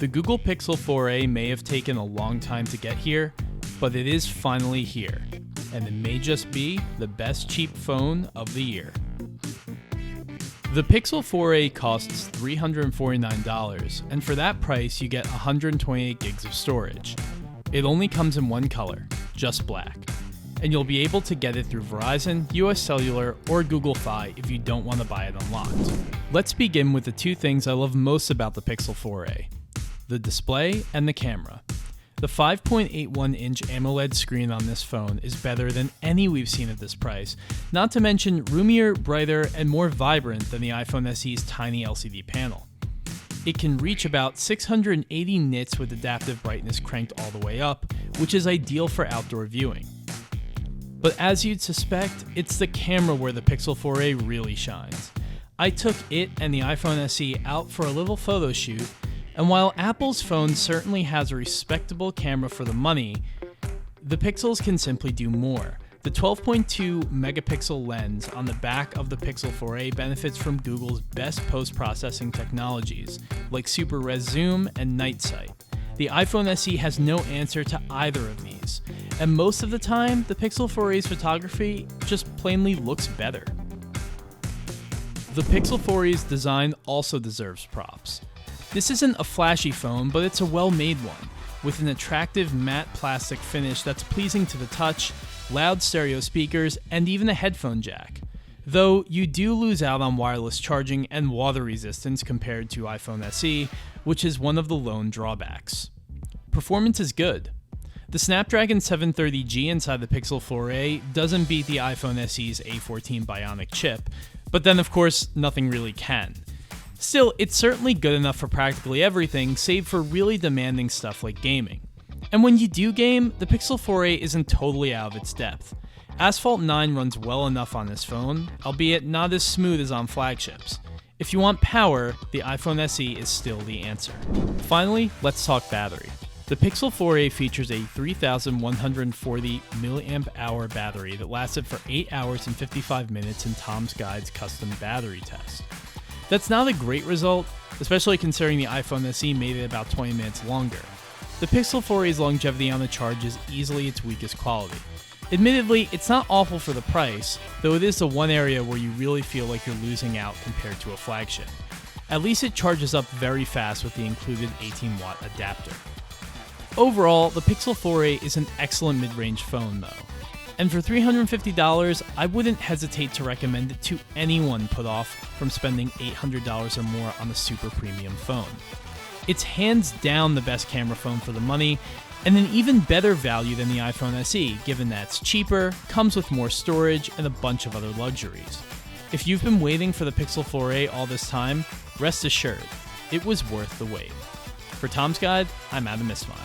The Google Pixel 4a may have taken a long time to get here, but it is finally here, and it may just be the best cheap phone of the year. The Pixel 4a costs $349, and for that price you get 128 gigs of storage. It only comes in one color, just black, and you'll be able to get it through Verizon, US Cellular, or Google Fi if you don't want to buy it unlocked. Let's begin with the two things I love most about the Pixel 4a. The display and the camera. The 5.81-inch AMOLED screen on this phone is better than any we've seen at this price, not to mention roomier, brighter, and more vibrant than the iPhone SE's tiny LCD panel. It can reach about 680 nits with adaptive brightness cranked all the way up, which is ideal for outdoor viewing. But as you'd suspect, it's the camera where the Pixel 4a really shines. I took it and the iPhone SE out for a little photo shoot, and while Apple's phone certainly has a respectable camera for the money, the Pixels can simply do more. The 12.2 megapixel lens on the back of the Pixel 4a benefits from Google's best post-processing technologies, like Super Res Zoom and Night Sight. The iPhone SE has no answer to either of these, and most of the time, the Pixel 4a's photography just plainly looks better. The Pixel 4a's design also deserves props. This isn't a flashy phone, but it's a well-made one, with an attractive matte plastic finish that's pleasing to the touch, loud stereo speakers, and even a headphone jack. Though you do lose out on wireless charging and water resistance compared to iPhone SE, which is one of the lone drawbacks. Performance is good. The Snapdragon 730G inside the Pixel 4a doesn't beat the iPhone SE's A14 Bionic chip, but then of course nothing really can. Still, it's certainly good enough for practically everything, save for really demanding stuff like gaming. And when you do game, the Pixel 4a isn't totally out of its depth. Asphalt 9 runs well enough on this phone, albeit not as smooth as on flagships. If you want power, the iPhone SE is still the answer. Finally, let's talk battery. The Pixel 4a features a 3,140 mAh battery that lasted for 8 hours and 55 minutes in Tom's Guide's custom battery test. That's not a great result, especially considering the iPhone SE made it about 20 minutes longer. The Pixel 4a's longevity on the charge is easily its weakest quality. Admittedly, it's not awful for the price, though it is the one area where you really feel like you're losing out compared to a flagship. At least it charges up very fast with the included 18-watt adapter. Overall, the Pixel 4a is an excellent mid-range phone though. And for $350, I wouldn't hesitate to recommend it to anyone put off from spending $800 or more on a super premium phone. It's hands down the best camera phone for the money, and an even better value than the iPhone SE, given that it's cheaper, comes with more storage, and a bunch of other luxuries. If you've been waiting for the Pixel 4a all this time, rest assured, it was worth the wait. For Tom's Guide, I'm Adam Ismail.